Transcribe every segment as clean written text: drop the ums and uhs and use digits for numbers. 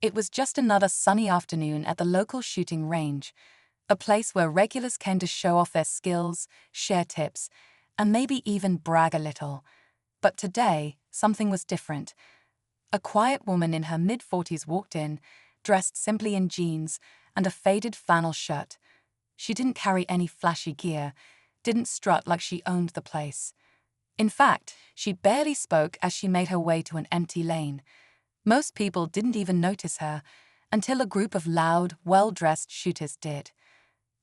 It was just another sunny afternoon at the local shooting range, a place where regulars came to show off their skills, share tips, and maybe even brag a little. But today, something was different. A quiet woman in her mid-40s walked in, dressed simply in jeans and a faded flannel shirt. She didn't carry any flashy gear, didn't strut like she owned the place. In fact, she barely spoke as she made her way to an empty lane. Most people didn't even notice her until a group of loud, well-dressed shooters did.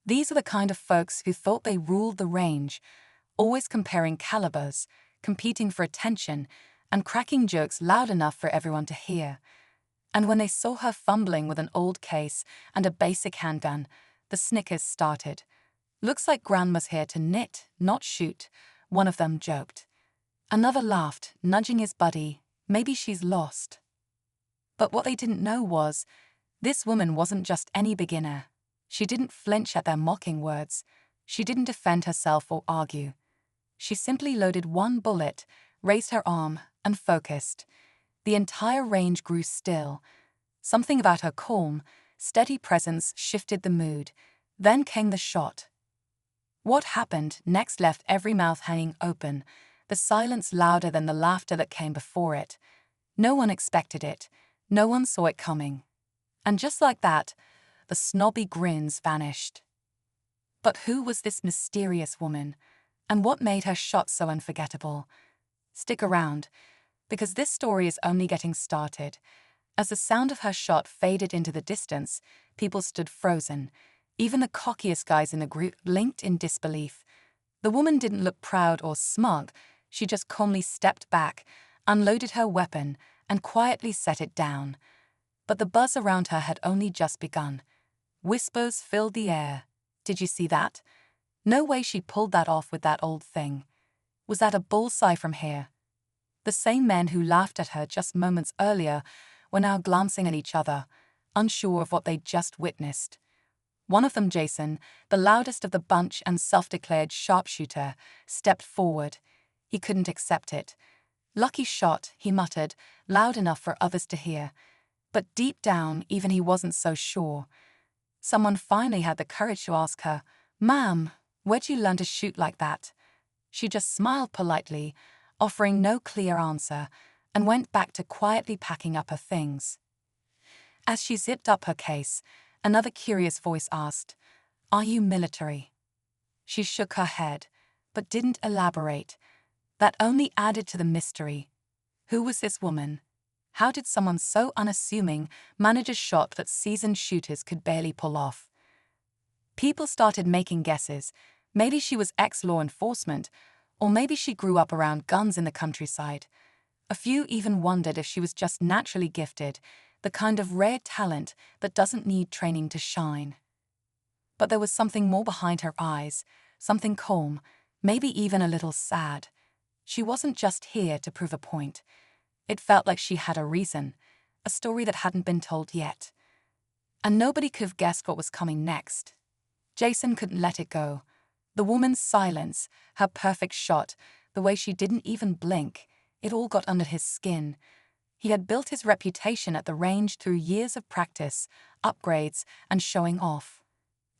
These are the kind of folks who thought they ruled the range, always comparing calibers, competing for attention, and cracking jokes loud enough for everyone to hear. And when they saw her fumbling with an old case and a basic handgun, the snickers started. "Looks like Grandma's here to knit, not shoot," one of them joked. Another laughed, nudging his buddy, "Maybe she's lost." But what they didn't know was, this woman wasn't just any beginner. She didn't flinch at their mocking words. She didn't defend herself or argue. She simply loaded one bullet, raised her arm, and focused. The entire range grew still. Something about her calm, steady presence shifted the mood. Then came the shot. What happened next left every mouth hanging open, the silence louder than the laughter that came before it. No one expected it. No one saw it coming. And just like that, the snobby grins vanished. But who was this mysterious woman? And what made her shot so unforgettable? Stick around, because this story is only getting started. As the sound of her shot faded into the distance, people stood frozen. Even the cockiest guys in the group blinked in disbelief. The woman didn't look proud or smug. She just calmly stepped back, unloaded her weapon, and quietly set it down. But the buzz around her had only just begun. Whispers filled the air. "Did you see that? No way she pulled that off with that old thing. Was that a bullseye from here?" The same men who laughed at her just moments earlier were now glancing at each other, unsure of what they'd just witnessed. One of them, Jason, the loudest of the bunch and self-declared sharpshooter, stepped forward. He couldn't accept it. "Lucky shot," he muttered, loud enough for others to hear. But deep down, even he wasn't so sure. Someone finally had the courage to ask her, "Ma'am, where'd you learn to shoot like that?" She just smiled politely, offering no clear answer, and went back to quietly packing up her things. As she zipped up her case, another curious voice asked, "Are you military?" She shook her head, but didn't elaborate. That only added to the mystery. Who was this woman? How did someone so unassuming manage a shot that seasoned shooters could barely pull off? People started making guesses. Maybe she was ex-law enforcement, or maybe she grew up around guns in the countryside. A few even wondered if she was just naturally gifted, the kind of rare talent that doesn't need training to shine. But there was something more behind her eyes, something calm, maybe even a little sad. She wasn't just here to prove a point. It felt like she had a reason, a story that hadn't been told yet. And nobody could have guessed what was coming next. Jason couldn't let it go. The woman's silence, her perfect shot, the way she didn't even blink, it all got under his skin. He had built his reputation at the range through years of practice, upgrades, and showing off.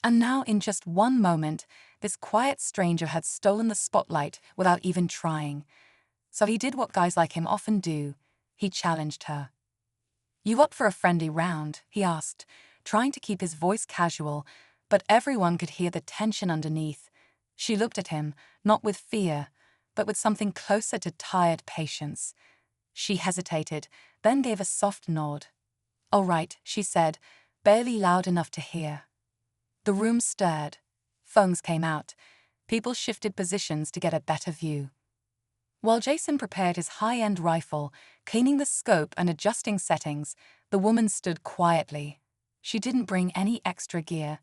And now, in just one moment, this quiet stranger had stolen the spotlight without even trying. So he did what guys like him often do. He challenged her. "You up for a friendly round?" he asked, trying to keep his voice casual, but everyone could hear the tension underneath. She looked at him, not with fear, but with something closer to tired patience. She hesitated, then gave a soft nod. "All right," she said, barely loud enough to hear. The room stirred. Phones came out. People shifted positions to get a better view. While Jason prepared his high-end rifle, cleaning the scope and adjusting settings, the woman stood quietly. She didn't bring any extra gear.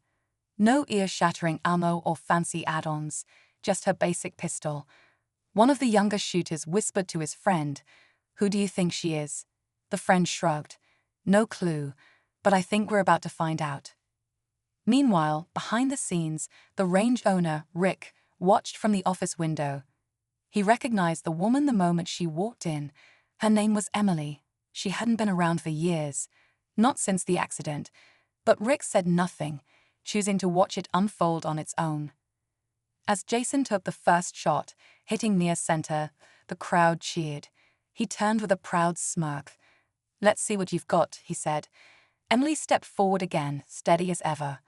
No ear-shattering ammo or fancy add-ons, just her basic pistol. One of the younger shooters whispered to his friend, "Who do you think she is?" The friend shrugged. "No clue, but I think we're about to find out." Meanwhile, behind the scenes, the range owner, Rick, watched from the office window. He recognized the woman the moment she walked in. Her name was Emily. She hadn't been around for years. Not since the accident. But Rick said nothing, choosing to watch it unfold on its own. As Jason took the first shot, hitting near center, the crowd cheered. He turned with a proud smirk. "Let's see what you've got," he said. Emily stepped forward again, steady as ever.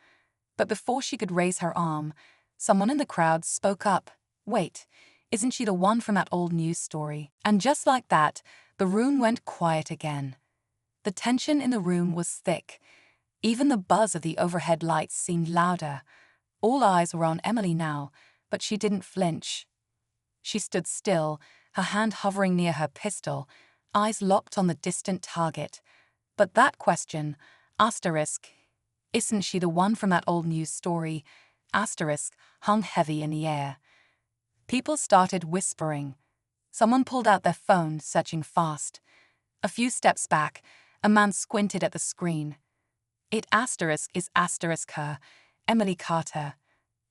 But before she could raise her arm, someone in the crowd spoke up. "Wait, isn't she the one from that old news story?" And just like that, the room went quiet again. The tension in the room was thick. Even the buzz of the overhead lights seemed louder. All eyes were on Emily now, but she didn't flinch. She stood still, her hand hovering near her pistol, eyes locked on the distant target. But that question, asterisk, "Isn't she the one from that old news story?" asterisk, hung heavy in the air. People started whispering. Someone pulled out their phone, searching fast. A few steps back, a man squinted at the screen. "It asterisk is asterisk her, Emily Carter.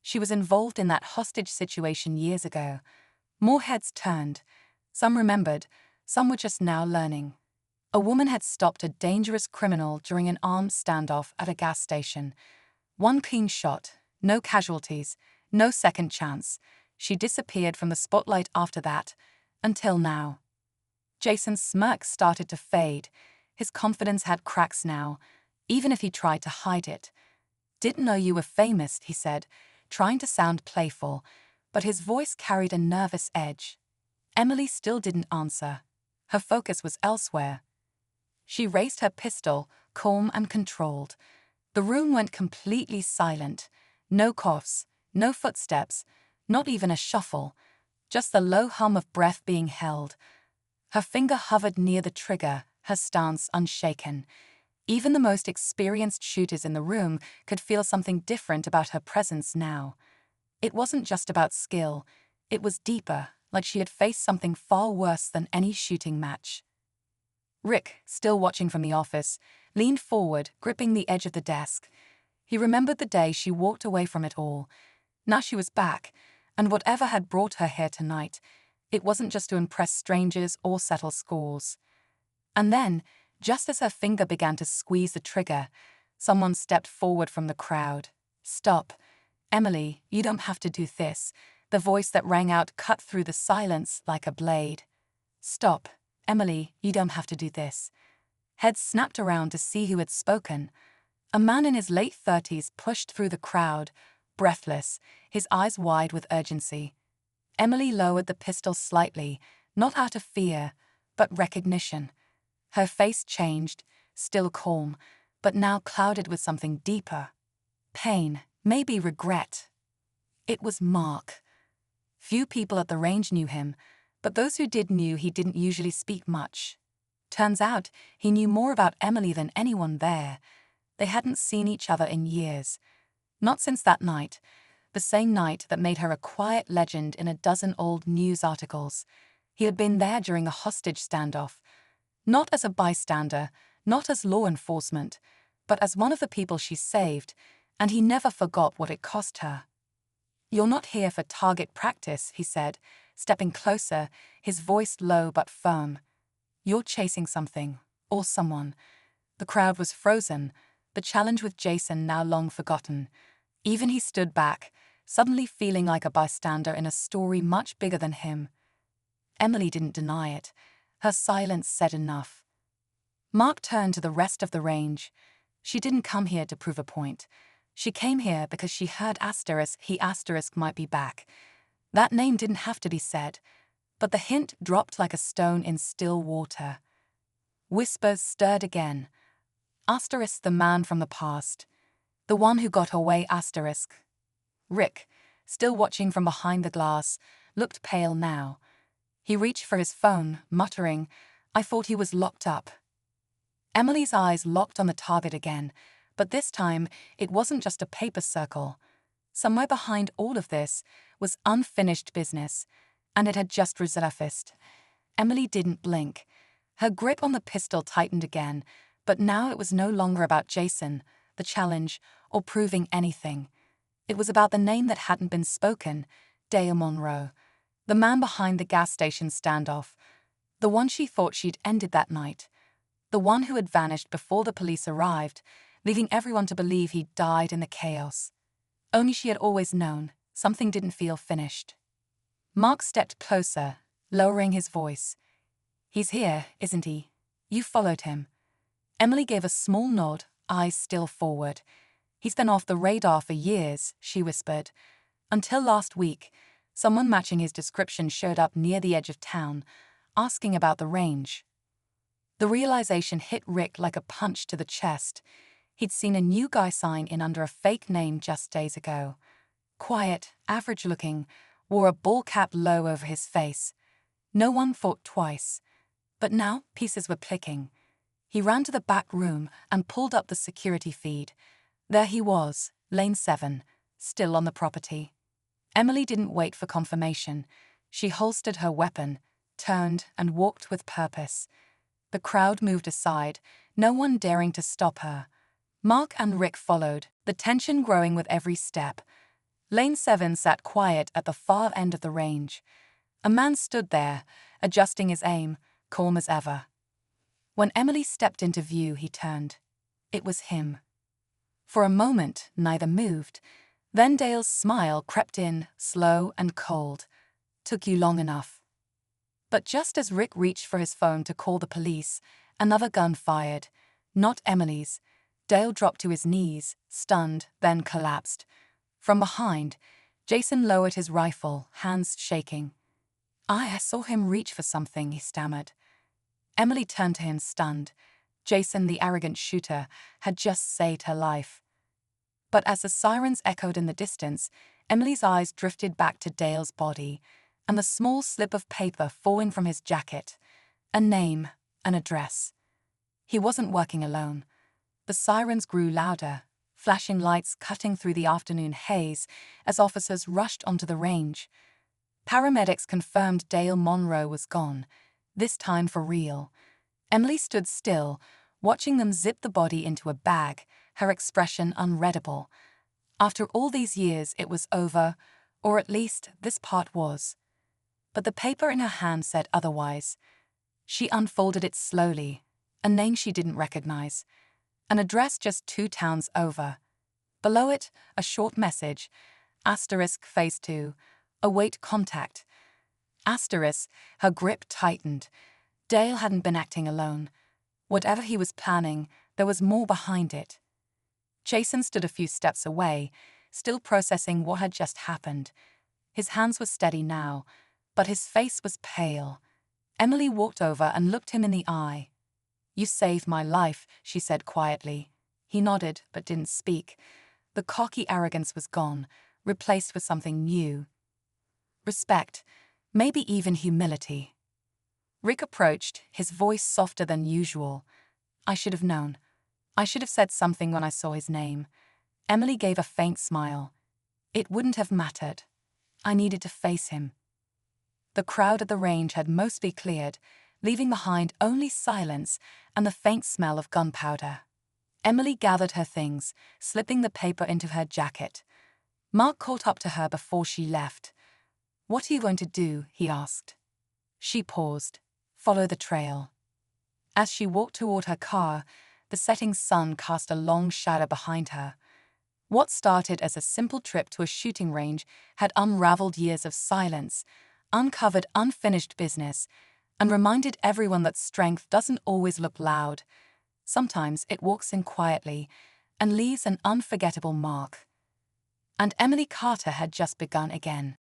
She was involved in that hostage situation years ago." More heads turned. Some remembered, some were just now learning. A woman had stopped a dangerous criminal during an armed standoff at a gas station. One clean shot, no casualties, no second chance. She disappeared from the spotlight after that, until now. Jason's smirk started to fade. His confidence had cracks now, even if he tried to hide it. "Didn't know you were famous," he said, trying to sound playful, but his voice carried a nervous edge. Emily still didn't answer. Her focus was elsewhere. She raised her pistol, calm and controlled. The room went completely silent. No coughs, no footsteps, not even a shuffle, just the low hum of breath being held. Her finger hovered near the trigger, her stance unshaken. Even the most experienced shooters in the room could feel something different about her presence now. It wasn't just about skill, it was deeper, like she had faced something far worse than any shooting match. Rick, still watching from the office, leaned forward, gripping the edge of the desk. He remembered the day she walked away from it all. Now she was back, and whatever had brought her here tonight, it wasn't just to impress strangers or settle scores. And then, just as her finger began to squeeze the trigger, someone stepped forward from the crowd. "Stop. Emily, you don't have to do this." The voice that rang out cut through the silence like a blade. "Stop. Emily, you don't have to do this." Heads snapped around to see who had spoken. A man in his late 30s pushed through the crowd, breathless, his eyes wide with urgency. Emily lowered the pistol slightly, not out of fear, but recognition. Her face changed, still calm, but now clouded with something deeper. Pain, maybe regret. It was Mark. Few people at the range knew him, but those who did knew he didn't usually speak much. Turns out he knew more about Emily than anyone there. They hadn't seen each other in years. Not since that night, the same night that made her a quiet legend in a dozen old news articles. He had been there during the hostage standoff, not as a bystander, not as law enforcement, but as one of the people she saved, and he never forgot what it cost her. "You're not here for target practice," he said, stepping closer, his voice low but firm. "You're chasing something, or someone." The crowd was frozen, the challenge with Jason now long forgotten. Even he stood back, suddenly feeling like a bystander in a story much bigger than him. Emily didn't deny it. Her silence said enough. Mark turned to the rest of the range. She didn't come here to prove a point. She came here because she heard he might be back. That name didn't have to be said, but the hint dropped like a stone in still water. Whispers stirred again. The man from the past. The one who got away. Rick, still watching from behind the glass, looked pale now. He reached for his phone, muttering, "I thought he was locked up." Emily's eyes locked on the target again, but this time it wasn't just a paper circle. Somewhere behind all of this was unfinished business, and it had just resurfaced. Emily didn't blink. Her grip on the pistol tightened again, but now it was no longer about Jason, the challenge, or proving anything. It was about the name that hadn't been spoken, Dale Monroe, the man behind the gas station standoff, the one she thought she'd ended that night. the one who had vanished before the police arrived, leaving everyone to believe he died in the chaos. Only she had always known something didn't feel finished. Mark stepped closer, lowering his voice. "He's here, isn't he? You followed him." Emily gave a small nod, eyes still forward. "He's been off the radar for years," she whispered. "Until last week, someone matching his description showed up near the edge of town, asking about the range." The realization hit Rick like a punch to the chest. He'd seen a new guy sign in under a fake name just days ago. Quiet, average-looking, wore a ball cap low over his face. No one thought twice. But now pieces were clicking. He ran to the back room and pulled up the security feed. There he was, Lane 7, still on the property. Emily didn't wait for confirmation. She holstered her weapon, turned, and walked with purpose. The crowd moved aside, no one daring to stop her. Mark and Rick followed, the tension growing with every step. Lane 7 sat quiet at the far end of the range. A man stood there, adjusting his aim, calm as ever. When Emily stepped into view, he turned. It was him. For a moment, neither moved. Then Dale's smile crept in, slow and cold. "Took you long enough." But just as Rick reached for his phone to call the police, another gun fired. Not Emily's. Dale dropped to his knees, stunned, then collapsed. From behind, Jason lowered his rifle, hands shaking. I saw him reach for something," he stammered. Emily turned to him, stunned. Jason, the arrogant shooter, had just saved her life. But as the sirens echoed in the distance, Emily's eyes drifted back to Dale's body, and the small slip of paper falling from his jacket. A name, an address. He wasn't working alone. The sirens grew louder, flashing lights cutting through the afternoon haze as officers rushed onto the range. Paramedics confirmed Dale Monroe was gone, this time for real. Emily stood still, watching them zip the body into a bag, her expression unreadable. After all these years, it was over, or at least this part was. But the paper in her hand said otherwise. She unfolded it slowly, a name she didn't recognize. An address just 2 towns over. Below it, a short message, phase 2, await contact. Her grip tightened. Dale hadn't been acting alone. Whatever he was planning, there was more behind it. Jason stood a few steps away, still processing what had just happened. His hands were steady now, but his face was pale. Emily walked over and looked him in the eye. "You saved my life," she said quietly. He nodded, but didn't speak. The cocky arrogance was gone, replaced with something new. Respect, maybe even humility. Rick approached, his voice softer than usual. "I should have known. I should have said something when I saw his name." Emily gave a faint smile. "It wouldn't have mattered. I needed to face him." The crowd at the range had mostly cleared, leaving behind only silence and the faint smell of gunpowder. Emily gathered her things, slipping the paper into her jacket. Mark caught up to her before she left. "What are you going to do?" he asked. She paused. "Follow the trail." As she walked toward her car, the setting sun cast a long shadow behind her. What started as a simple trip to a shooting range had unraveled years of silence, uncovered unfinished business, and reminded everyone that strength doesn't always look loud. Sometimes it walks in quietly and leaves an unforgettable mark. And Emily Carter had just begun again.